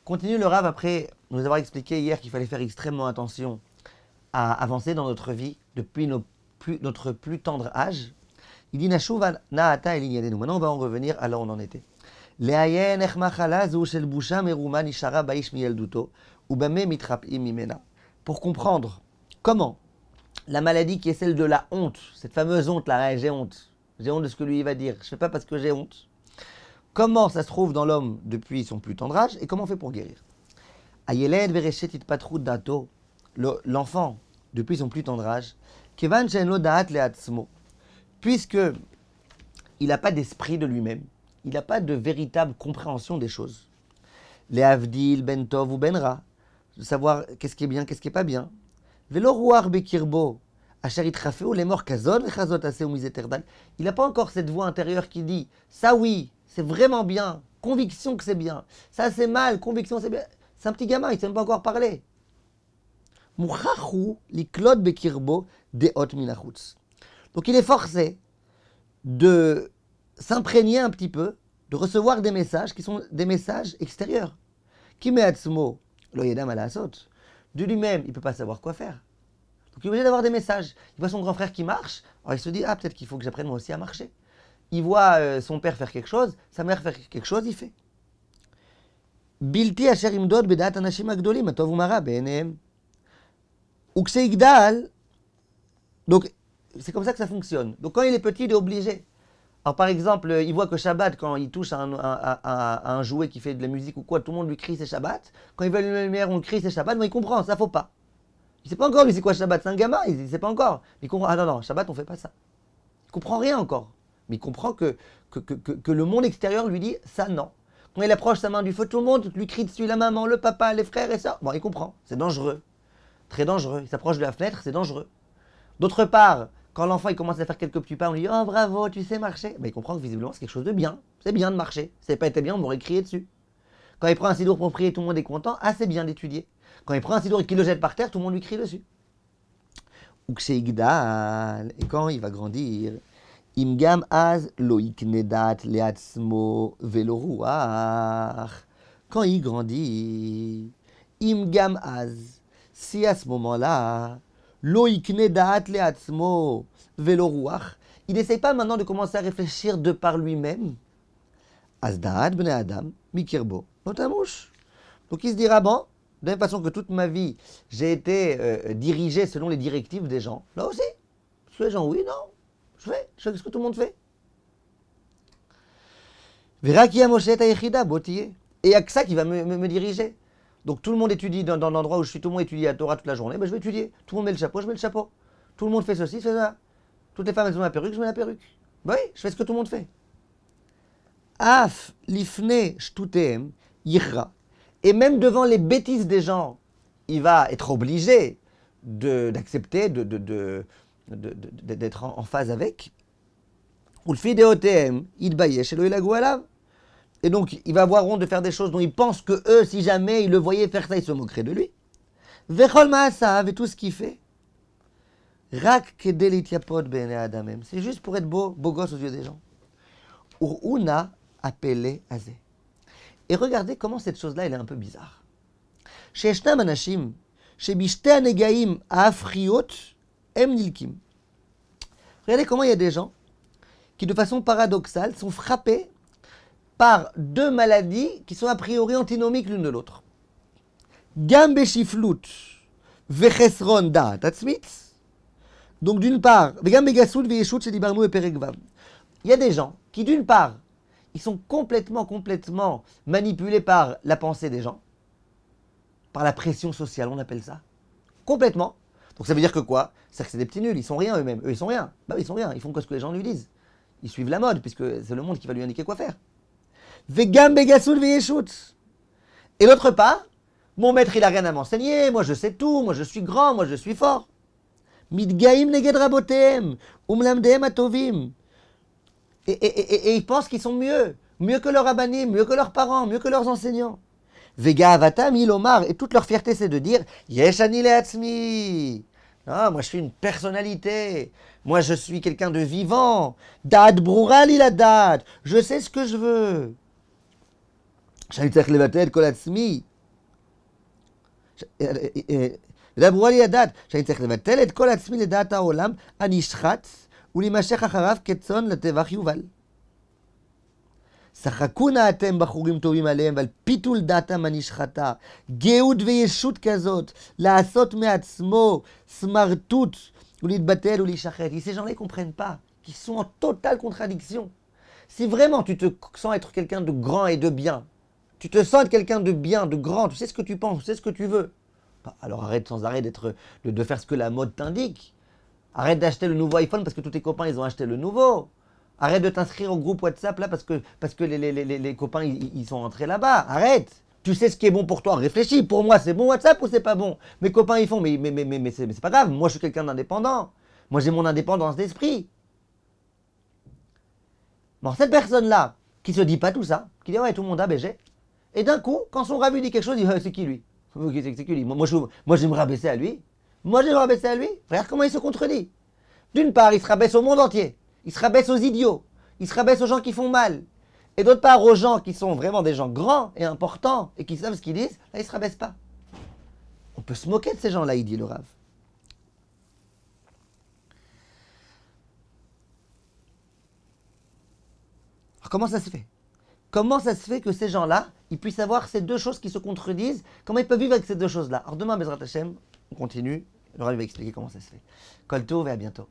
Continue le Rav après nous avoir expliqué hier qu'il fallait faire extrêmement attention à avancer dans notre vie depuis notre plus tendre âge. Il dit Nashuva Naata Elignadenu. Maintenant, on va en revenir à là où on en était. Le'ayen ech machala zu shel busha meruma nishara baish miyelduto ubame mitrapim mimena. Pour comprendre comment la maladie qui est celle de la honte, cette fameuse honte là, j'ai honte de ce que lui il va dire, je fais pas parce que j'ai honte. Comment ça se trouve dans l'homme depuis son plus tendre âge et comment on fait pour guérir? Ayeled vereshet itpatrut dato, l'enfant depuis son plus tendre âge, kevan she'eno da'at le'atzmo, puisque il n'a pas d'esprit de lui-même, il n'a pas de véritable compréhension des choses. Le'avdil ben tov ou ben ra, de savoir qu'est-ce qui est bien, qu'est-ce qui est pas bien. Velo ruach bekirbo, asher itrafeu lemor kazot vechazot aseu mizeterdal. Il n'a pas encore cette voix intérieure qui dit ça oui, c'est vraiment bien, conviction que c'est bien. Ça c'est mal, conviction c'est bien. C'est un petit gamin, il ne sait même pas encore parler. Muchachu liklot bekirbo deot minachutz. Donc il est forcé de s'imprégner un petit peu, de recevoir des messages qui sont des messages extérieurs. Ki me'atzmo lo yedam alasot. De lui-même, il ne peut pas savoir quoi faire. Donc il est obligé d'avoir des messages. Il voit son grand frère qui marche, alors il se dit, ah peut-être qu'il faut que j'apprenne moi aussi à marcher. Il voit son père faire quelque chose, sa mère faire quelque chose, il fait. Bilti asher imdod bedat anashim agdolim atov umara be'enehem. Ukseigdal. Donc c'est comme ça que ça fonctionne. Donc quand il est petit, il est obligé. Alors par exemple, il voit que Shabbat, quand il touche à un jouet qui fait de la musique ou quoi, tout le monde lui crie c'est Shabbat. Quand il veut allumer la lumière, on crie c'est Shabbat, mais il comprend, ça faut pas. Il sait pas encore lui c'est quoi Shabbat, c'est un gamin, il sait pas encore. Il comprend, ah non, Shabbat on fait pas ça. Il comprend rien encore. Mais il comprend que le monde extérieur lui dit ça non. Quand il approche sa main du feu, tout le monde lui crie dessus, la maman, le papa, les frères et ça. Bon, il comprend, c'est dangereux. Très dangereux. Il s'approche de la fenêtre, c'est dangereux. D'autre part, quand l'enfant il commence à faire quelques petits pas, on lui dit « Oh bravo, tu sais marcher !» Il comprend que visiblement c'est quelque chose de bien. C'est bien de marcher. Si ça n'avait pas été bien, on m'aurait crié dessus. Quand il prend un sidour pour prier, tout le monde est content. Ah, c'est bien d'étudier. Quand il prend un sidour et qu'il le jette par terre, tout le monde lui crie dessus. Et quand il va grandir, Imgam az lo iknedat leatzmo velo ruach. Quand il grandit, Imgam az, si à ce moment-là, lo iknedat leatzmo velo ruach, il n'essaye pas maintenant de commencer à réfléchir de par lui-même. Azdaat bnei adam mikirbo notamouche. Donc il se dira bon, de la même façon que toute ma vie, j'ai été dirigé selon les directives des gens. Là aussi, je les gens oui, non. Je fais ce que tout le monde fait. Verra qui a Moshe ta yechida, botiye. Et il n'y a que ça qui va me diriger. Donc tout le monde étudie dans l'endroit où je suis, tout le monde étudie la Torah toute la journée, ben, je vais étudier. Tout le monde met le chapeau, je mets le chapeau. Tout le monde fait ceci, fait ça. Toutes les femmes elles ont la perruque, je mets la perruque. Ben oui, je fais ce que tout le monde fait. Af lifne shtutem yichra. Et même devant les bêtises des gens, il va être obligé d'accepter, d'être en phase avec. Et donc, il va avoir honte de faire des choses dont il pense que eux, si jamais ils le voyaient faire ça, ils se moqueraient de lui. Et tout ce qu'il fait. C'est juste pour être beau gosse aux yeux des gens. Uruna appelé azé. Et regardez comment cette chose-là, elle est un peu bizarre. Chez Shtam Anashim, chez Bishte Anegaim Afriot, Nilkim. Regardez comment il y a des gens qui, de façon paradoxale, sont frappés par deux maladies qui sont a priori antinomiques l'une de l'autre. Gam beshiflut vechesron da'at atzmitz. Donc d'une part, vegam begasut veyeshut shedibarnu beperek vav. Il y a des gens qui, d'une part, ils sont complètement manipulés par la pensée des gens, par la pression sociale, on appelle ça. Complètement. Donc ça veut dire que quoi? C'est que c'est des petits nuls, ils sont rien eux-mêmes. Eux, ils sont rien. Bah ils sont rien, ils font que ce que les gens lui disent. Ils suivent la mode, puisque c'est le monde qui va lui indiquer quoi faire. Vegam begasul veyeshut. Et l'autre part, mon maître, il a rien à m'enseigner, moi je sais tout, moi je suis grand, moi je suis fort. Midgaim neged rabotem, umlamdehem atovim. Et ils pensent qu'ils sont mieux que leurs rabbanim, mieux que leurs parents, mieux que leurs enseignants. Vega avatam ilomar, et toute leur fierté c'est de dire Yeshani leatzmi. Ah, moi je suis une personnalité, moi je suis quelqu'un de vivant. Dad brura li la dad, je sais ce que je veux. Shani tzarich levatel kol atzmi, דברו לי לדעת שאני צריך לבטל את כל עצמי לדעת העולם הנשחץ ולהימשך אחריו כצאן לטבח יובל. שחקו נא אתם בחורים טובים עליהם ועל פיתול דתם הנשחתה, גאות וישות כזאת, לעשות מעצמו סמרטוט ולהתבטל ולהישחט. Et ces gens-là, ils ne comprennent pas, qui sont en totale contradiction. Si vraiment tu te sens être quelqu'un de grand et de bien, tu te sens être quelqu'un de bien, de grand, tu sais ce que tu penses, tu sais ce que tu veux, alors arrête sans arrêt de faire ce que la mode t'indique. Arrête d'acheter le nouveau iPhone parce que tous tes copains ils ont acheté le nouveau. Arrête de t'inscrire au groupe WhatsApp là parce que les copains ils sont rentrés là-bas. Arrête. Tu sais ce qui est bon pour toi. Réfléchis. Pour moi c'est bon WhatsApp ou c'est pas bon? Mes copains ils font mais c'est pas grave. Moi je suis quelqu'un d'indépendant. Moi j'ai mon indépendance d'esprit. Bon, cette personne-là qui se dit pas tout ça, qui dit ouais tout le monde a BG, et d'un coup quand son rabbin dit quelque chose, il dit c'est qui lui? C'est qui lui? Moi je vais me rabaisser à lui. Moi je vais me rabaisser à lui. Regarde comment il se contredit. D'une part, il se rabaisse au monde entier. Il se rabaisse aux idiots. Il se rabaisse aux gens qui font mal. Et d'autre part, aux gens qui sont vraiment des gens grands et importants et qui savent ce qu'ils disent, là, il ne se rabaisse pas. On peut se moquer de ces gens-là, il dit le Rav. Alors, comment ça se fait? Comment ça se fait que ces gens-là, ils puissent avoir ces deux choses qui se contredisent? Comment ils peuvent vivre avec ces deux choses-là? Alors demain, Bezrat Hashem, on continue. Le Rav va expliquer comment ça se fait. Kol Tov et à bientôt.